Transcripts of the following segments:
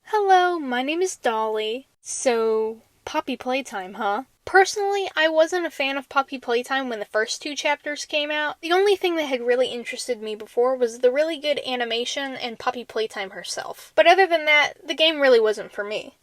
Hello, my name is Dolly. So, Poppy Playtime, huh? Personally, I wasn't a fan of Poppy Playtime when the first 2 chapters came out. The only thing that had really interested me before was the really good animation and Poppy Playtime herself. But other than that, the game really wasn't for me.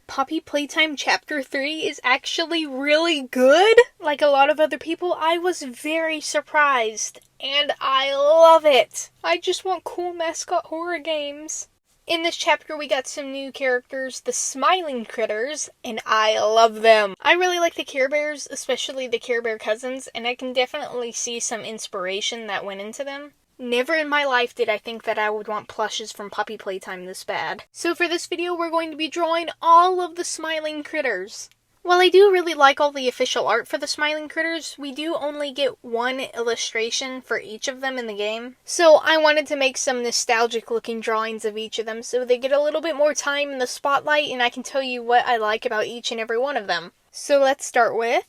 Poppy Playtime Chapter 3 is actually really good. Like a lot of other people, I was very surprised, and I love it. I just want cool mascot horror games. In this chapter, we got some new characters, the Smiling Critters, and I love them. I really like the Care Bears, especially the Care Bear cousins, and I can definitely see some inspiration that went into them. Never in my life did I think that I would want plushes from Poppy Playtime this bad. So for this video, we're going to be drawing all of the Smiling Critters. While I do really like all the official art for the Smiling Critters, we do only get 1 illustration for each of them in the game. So I wanted to make some nostalgic looking drawings of each of them so they get a little bit more time in the spotlight and I can tell you what I like about each and every one of them. So let's start with...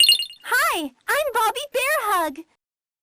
Hi, I'm Bobby Bearhug.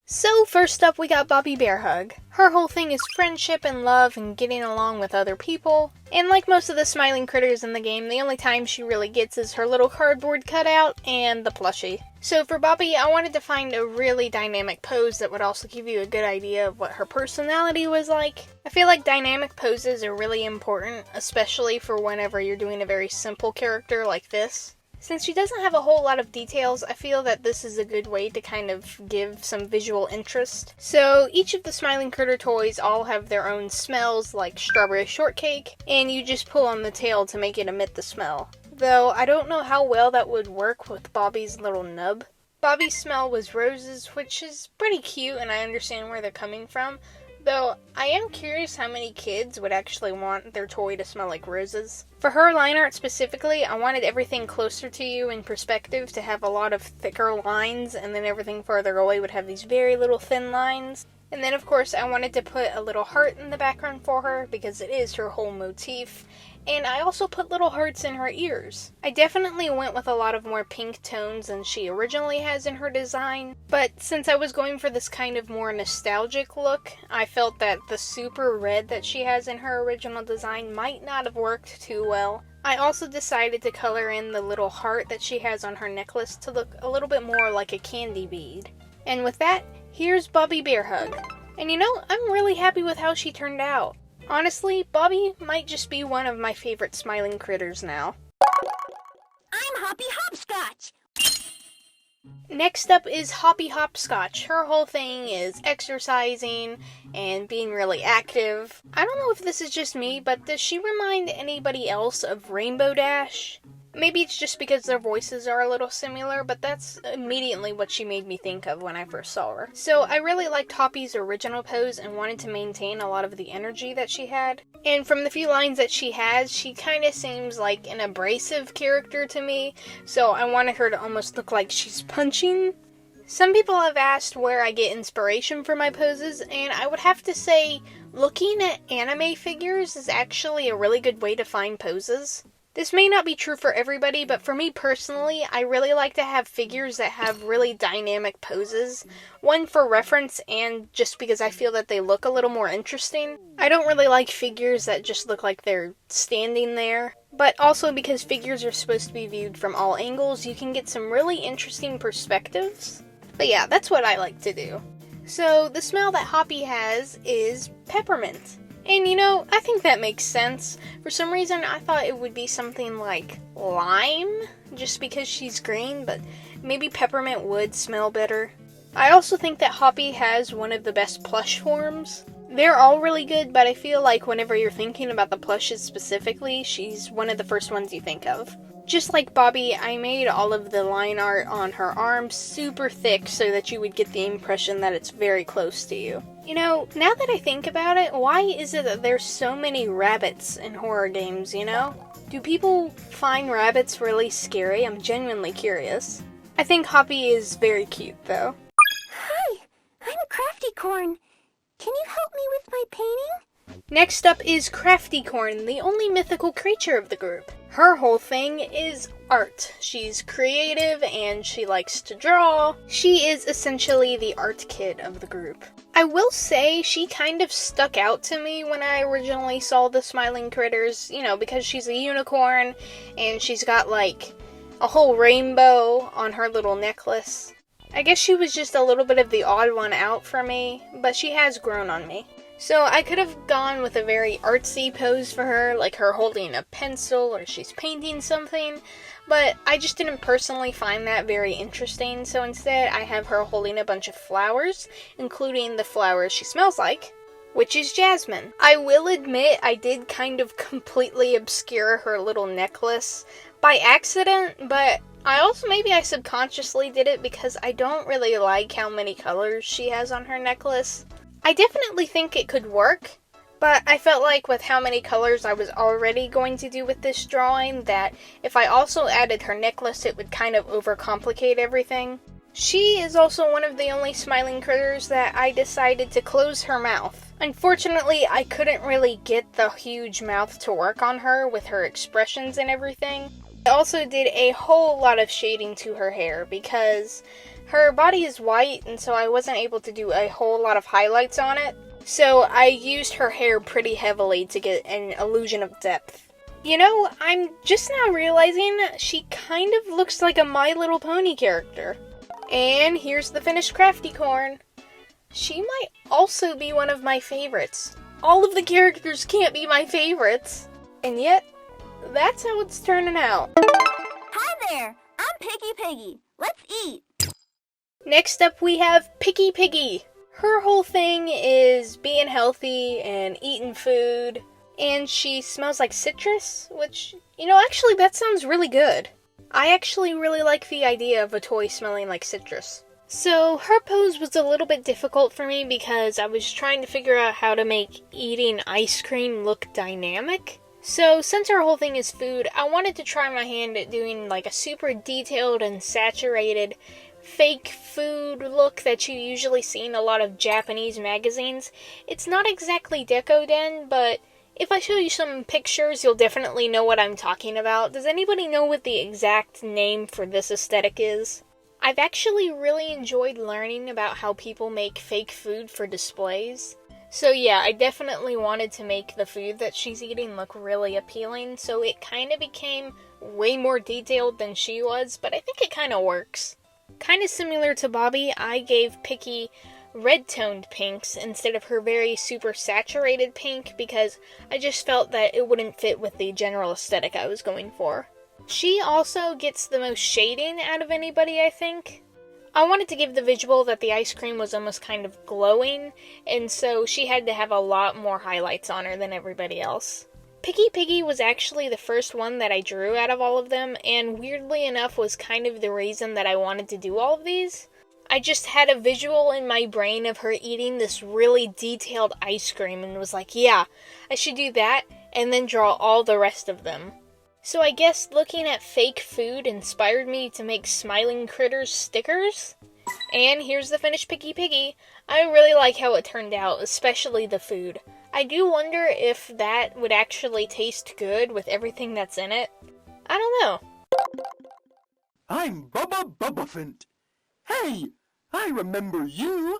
So first up we got Bobby Bearhug. Her whole thing is friendship and love and getting along with other people. And like most of the Smiling Critters in the game, the only time she really gets is her little cardboard cutout and the plushie. So for Bobby, I wanted to find a really dynamic pose that would also give you a good idea of what her personality was like. I feel like dynamic poses are really important, especially for whenever you're doing a very simple character like this. Since she doesn't have a whole lot of details, I feel that this is a good way to kind of give some visual interest. So each of the Smiling Critter toys all have their own smells, like strawberry shortcake, and you just pull on the tail to make it emit the smell. Though I don't know how well that would work with Bobby's little nub. Bobby's smell was roses, which is pretty cute and I understand where they're coming from. Though, I am curious how many kids would actually want their toy to smell like roses. For her line art specifically, I wanted everything closer to you in perspective to have a lot of thicker lines, and then everything further away would have these very little thin lines. And then of course I wanted to put a little heart in the background for her, because it is her whole motif. And I also put little hearts in her ears. I definitely went with a lot of more pink tones than she originally has in her design, but since I was going for this kind of more nostalgic look, I felt that the super red that she has in her original design might not have worked too well. I also decided to color in the little heart that she has on her necklace to look a little bit more like a candy bead. And with that, here's Bobby Bearhug. And you know, I'm really happy with how she turned out. Honestly, Bobby might just be one of my favorite Smiling Critters now. I'm Hoppy Hopscotch. Next up is Hoppy Hopscotch. Her whole thing is exercising and being really active. I don't know if this is just me, but does she remind anybody else of Rainbow Dash? Maybe it's just because their voices are a little similar, but that's immediately what she made me think of when I first saw her. So I really liked Hoppy's original pose and wanted to maintain a lot of the energy that she had. And from the few lines that she has, she kind of seems like an abrasive character to me, so I wanted her to almost look like she's punching. Some people have asked where I get inspiration for my poses, and I would have to say looking at anime figures is actually a really good way to find poses. This may not be true for everybody, but for me personally, I really like to have figures that have really dynamic poses. One, for reference, and just because I feel that they look a little more interesting. I don't really like figures that just look like they're standing there. But also because figures are supposed to be viewed from all angles, you can get some really interesting perspectives. But yeah, that's what I like to do. So, the smell that Hoppy has is peppermint. And you know, I think that makes sense. For some reason, I thought it would be something like lime, just because she's green, but maybe peppermint would smell better. I also think that Hoppy has one of the best plush forms. They're all really good, but I feel like whenever you're thinking about the plushes specifically, she's one of the first ones you think of. Just like Bobby, I made all of the line art on her arms super thick so that you would get the impression that it's very close to you. You know, now that I think about it, why is it that there's so many rabbits in horror games, you know? Do people find rabbits really scary? I'm genuinely curious. I think Hoppy is very cute, though. Hi, I'm Craftycorn. Can you help me with my painting? Next up is Craftycorn, the only mythical creature of the group. Her whole thing is art. She's creative and she likes to draw. She is essentially the art kid of the group. I will say she kind of stuck out to me when I originally saw the smiling critters, because she's a unicorn and she's got like a whole rainbow on her little necklace. I guess she was just a little bit of the odd one out for me, but she has grown on me. So I could have gone with a very artsy pose for her, like her holding a pencil or she's painting something, but I just didn't personally find that very interesting, so instead I have her holding a bunch of flowers, including the flower she smells like, which is jasmine. I will admit I did kind of completely obscure her little necklace by accident, but maybe I subconsciously did it because I don't really like how many colors she has on her necklace. I definitely think it could work, but I felt like with how many colors I was already going to do with this drawing, that if I also added her necklace, it would kind of overcomplicate everything. She is also one of the only smiling critters that I decided to close her mouth. Unfortunately, I couldn't really get the huge mouth to work on her with her expressions and everything. I also did a whole lot of shading to her hair because her body is white, and so I wasn't able to do a whole lot of highlights on it. So I used her hair pretty heavily to get an illusion of depth. I'm just now realizing she kind of looks like a My Little Pony character. And here's the finished Craftycorn. She might also be one of my favorites. All of the characters can't be my favorites. And yet, that's how it's turning out. Hi there, I'm Pickypiggy. Let's eat. Next up we have Pickypiggy. Her whole thing is being healthy and eating food, and she smells like citrus, which, actually that sounds really good. I actually really like the idea of a toy smelling like citrus. So her pose was a little bit difficult for me because I was trying to figure out how to make eating ice cream look dynamic. So since our whole thing is food, I wanted to try my hand at doing like a super detailed and saturated fake food look that you usually see in a lot of Japanese magazines. It's not exactly deco-den, but if I show you some pictures, you'll definitely know what I'm talking about. Does anybody know what the exact name for this aesthetic is? I've actually really enjoyed learning about how people make fake food for displays. So yeah, I definitely wanted to make the food that she's eating look really appealing, so it kind of became way more detailed than she was, but I think it kind of works. Kind of similar to Bobby, I gave Picky red-toned pinks instead of her very super saturated pink because I just felt that it wouldn't fit with the general aesthetic I was going for. She also gets the most shading out of anybody, I think. I wanted to give the visual that the ice cream was almost kind of glowing, and so she had to have a lot more highlights on her than everybody else. Pickypiggy was actually the first one that I drew out of all of them, and weirdly enough was kind of the reason that I wanted to do all of these. I just had a visual in my brain of her eating this really detailed ice cream and was like, yeah, I should do that and then draw all the rest of them. So I guess looking at fake food inspired me to make Smiling Critters stickers. And here's the finished Pickypiggy. I really like how it turned out, especially the food. I do wonder if that would actually taste good with everything that's in it. I don't know. I'm Bubba Bubbaphant. Hey, I remember you.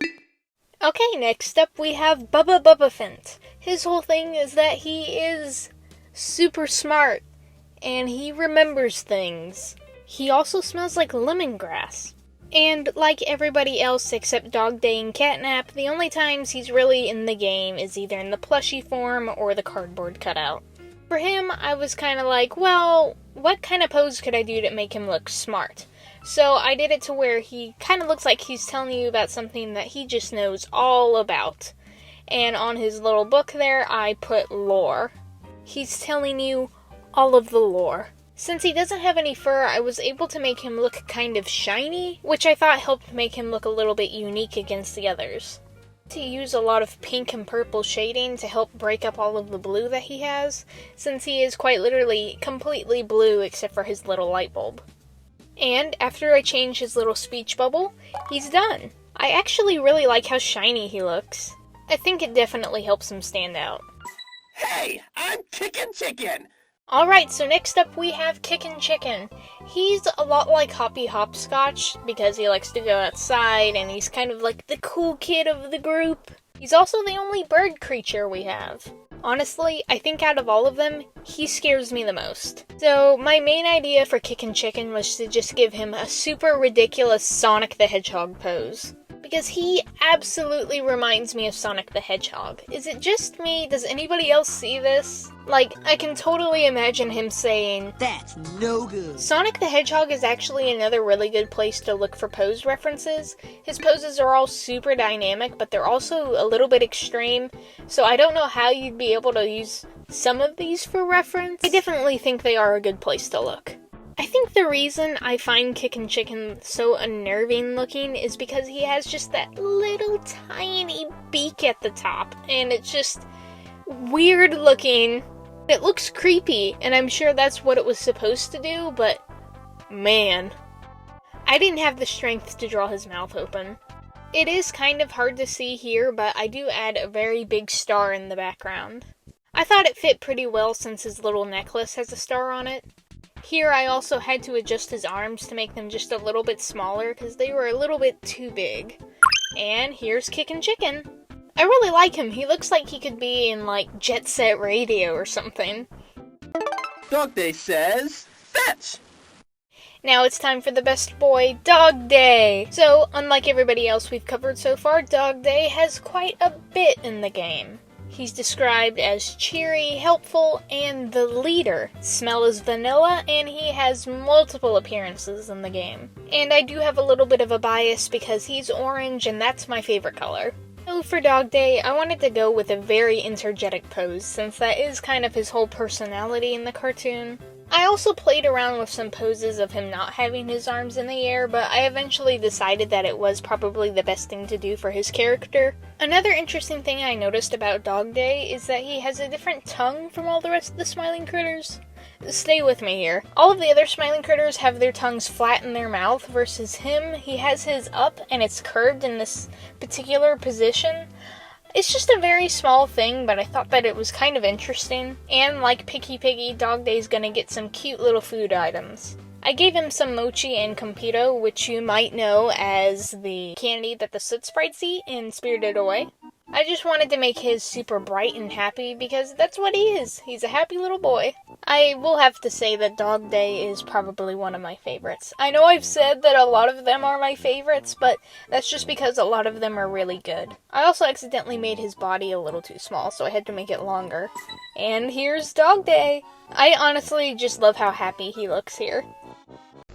Okay, next up we have Bubba Bubbaphant. His whole thing is that he is super smart, and he remembers things. He also smells like lemongrass. And like everybody else except Dogday and Catnap, the only times he's really in the game is either in the plushie form or the cardboard cutout. For him, I was kind of like, well, what kind of pose could I do to make him look smart? So I did it to where he kind of looks like he's telling you about something that he just knows all about. And on his little book there, I put lore. He's telling you all of the lore. Since he doesn't have any fur, I was able to make him look kind of shiny, which I thought helped make him look a little bit unique against the others. To use a lot of pink and purple shading to help break up all of the blue that he has, since he is quite literally completely blue except for his little light bulb. And after I change his little speech bubble, he's done. I actually really like how shiny he looks. I think it definitely helps him stand out. Hey, I'm KickinChicken. Alright, so next up we have KickinChicken. He's a lot like Hoppy Hopscotch because he likes to go outside and he's kind of like the cool kid of the group. He's also the only bird creature we have. Honestly, I think out of all of them, he scares me the most. So my main idea for KickinChicken was to just give him a super ridiculous Sonic the Hedgehog pose. Because he absolutely reminds me of Sonic the Hedgehog. Is it just me? Does anybody else see this? Like, I can totally imagine him saying, "That's no good." Sonic the Hedgehog is actually another really good place to look for pose references. His poses are all super dynamic, but they're also a little bit extreme, so I don't know how you'd be able to use some of these for reference. I definitely think they are a good place to look. I think the reason I find KickinChicken so unnerving looking is because he has just that little tiny beak at the top, and it's just weird looking. It looks creepy, and I'm sure that's what it was supposed to do, but man, I didn't have the strength to draw his mouth open. It is kind of hard to see here, but I do add a very big star in the background. I thought it fit pretty well since his little necklace has a star on it. Here I also had to adjust his arms to make them just a little bit smaller because they were a little bit too big. And here's KickinChicken. I really like him. He looks like he could be in like Jet Set Radio or something. Dogday says, fetch! Now it's time for the best boy, Dogday! So, unlike everybody else we've covered so far, Dogday has quite a bit in the game. He's described as cheery, helpful, and the leader. Smell is vanilla, and he has multiple appearances in the game. And I do have a little bit of a bias because he's orange, and that's my favorite color. So for Dogday, I wanted to go with a very energetic pose, since that is kind of his whole personality in the cartoon. I also played around with some poses of him not having his arms in the air, but I eventually decided that it was probably the best thing to do for his character. Another interesting thing I noticed about Dogday is that he has a different tongue from all the rest of the smiling critters. Stay with me here. All of the other smiling critters have their tongues flat in their mouth, versus him, he has his up and it's curved in this particular position. It's just a very small thing, but I thought that it was kind of interesting. And like Pickypiggy, Dogday's gonna get some cute little food items. I gave him some mochi and compito, which you might know as the candy that the soot sprites eat in Spirited Away. I just wanted to make his super bright and happy because that's what he is. He's a happy little boy. I will have to say that Dogday is probably one of my favorites. I know I've said that a lot of them are my favorites, but that's just because a lot of them are really good. I also accidentally made his body a little too small, so I had to make it longer. And here's Dogday. I honestly just love how happy he looks here.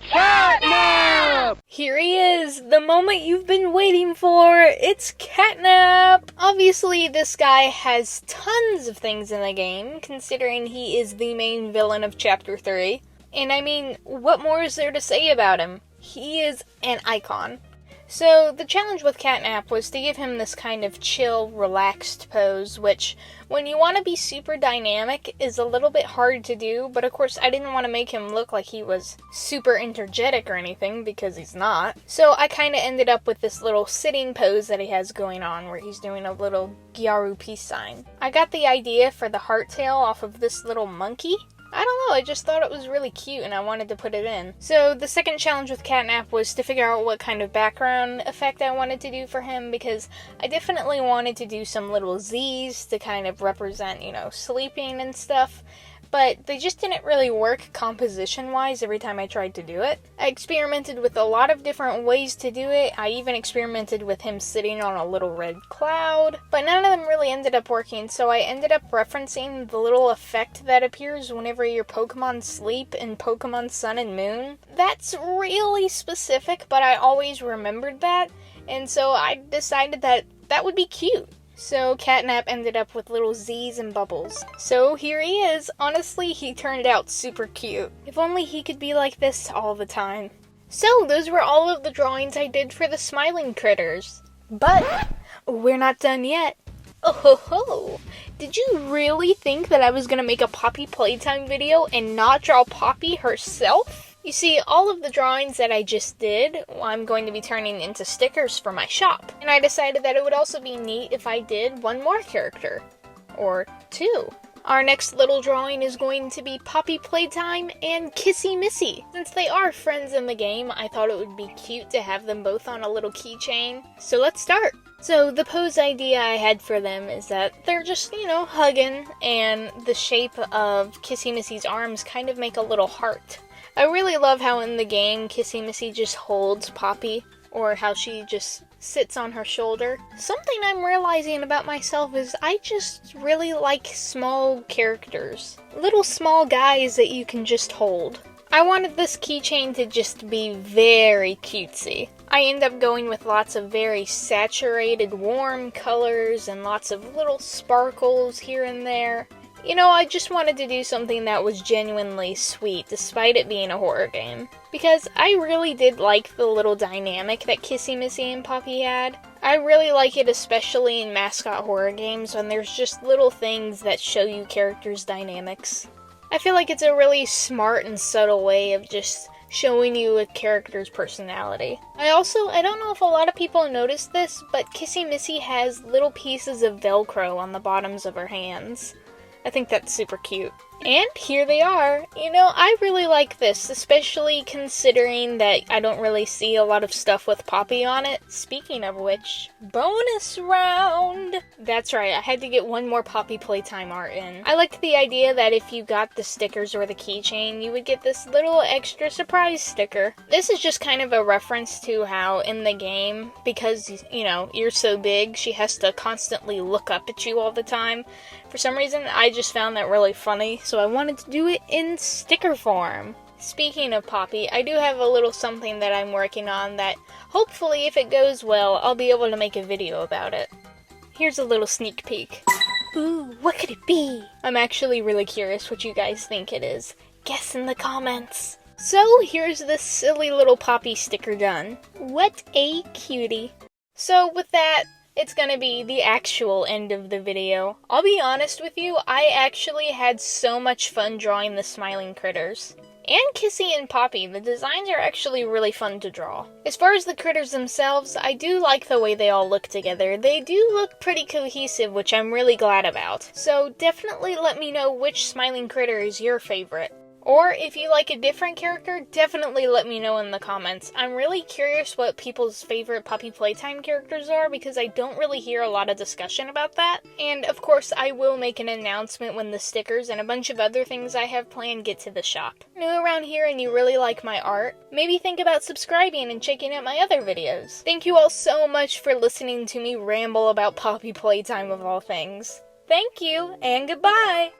Catnap! Here he is, the moment you've been waiting for. It's Catnap! Obviously, this guy has tons of things in the game, considering he is the main villain of Chapter 3. And I mean, what more is there to say about him? He is an icon. So, the challenge with Catnap was to give him this kind of chill, relaxed pose, which, when you want to be super dynamic, is a little bit hard to do, but of course I didn't want to make him look like he was super energetic or anything, because he's not. So I kind of ended up with this little sitting pose that he has going on, where he's doing a little Gyaru peace sign. I got the idea for the heart tail off of this little monkey. I don't know, I just thought it was really cute and I wanted to put it in. So the second challenge with Catnap was to figure out what kind of background effect I wanted to do for him, because I definitely wanted to do some little Z's to kind of represent, you know, sleeping and stuff. But they just didn't really work composition-wise every time I tried to do it. I experimented with a lot of different ways to do it. I even experimented with him sitting on a little red cloud, but none of them really ended up working, so I ended up referencing the little effect that appears whenever your Pokemon sleep in Pokemon Sun and Moon. That's really specific, but I always remembered that, and so I decided that that would be cute. So Catnap ended up with little Z's and bubbles. So here he is. Honestly, he turned out super cute. If only he could be like this all the time. So those were all of the drawings I did for the smiling critters. But we're not done yet. Oh ho ho! Did you really think that I was gonna make a Poppy Playtime video and not draw Poppy herself? You see, all of the drawings that I just did, I'm going to be turning into stickers for my shop. And I decided that it would also be neat if I did one more character. Or two. Our next little drawing is going to be Poppy Playtime and Kissy Missy. Since they are friends in the game, I thought it would be cute to have them both on a little keychain. So let's start. So the pose idea I had for them is that they're just, hugging, and the shape of Kissy Missy's arms kind of make a little heart. I really love how in the game Kissy Missy just holds Poppy, or how she just sits on her shoulder. Something I'm realizing about myself is I just really like small characters. Little small guys that you can just hold. I wanted this keychain to just be very cutesy. I end up going with lots of very saturated, warm colors and lots of little sparkles here and there. I just wanted to do something that was genuinely sweet, despite it being a horror game. Because I really did like the little dynamic that Kissy Missy and Poppy had. I really like it, especially in mascot horror games, when there's just little things that show you characters' dynamics. I feel like it's a really smart and subtle way of just showing you a character's personality. I don't know if a lot of people noticed this, but Kissy Missy has little pieces of Velcro on the bottoms of her hands. I think that's super cute. And here they are. I really like this, especially considering that I don't really see a lot of stuff with Poppy on it. Speaking of which, bonus round! That's right, I had to get one more Poppy Playtime art in. I liked the idea that if you got the stickers or the keychain, you would get this little extra surprise sticker. This is just kind of a reference to how in the game, because, you're so big, she has to constantly look up at you all the time. For some reason, I just found that really funny, so I wanted to do it in sticker form. Speaking of Poppy, I do have a little something that I'm working on that, hopefully, if it goes well, I'll be able to make a video about it. Here's a little sneak peek. Ooh, what could it be? I'm actually really curious what you guys think it is. Guess in the comments. So, here's this silly little Poppy sticker done. What a cutie. So, with that, it's gonna be the actual end of the video. I'll be honest with you, I actually had so much fun drawing the smiling critters. And Kissy and Poppy, the designs are actually really fun to draw. As far as the critters themselves, I do like the way they all look together. They do look pretty cohesive, which I'm really glad about. So definitely let me know which smiling critter is your favorite. Or if you like a different character, definitely let me know in the comments. I'm really curious what people's favorite Poppy Playtime characters are because I don't really hear a lot of discussion about that. And of course, I will make an announcement when the stickers and a bunch of other things I have planned get to the shop. If you're new around here and you really like my art, maybe think about subscribing and checking out my other videos. Thank you all so much for listening to me ramble about Poppy Playtime of all things. Thank you, and goodbye!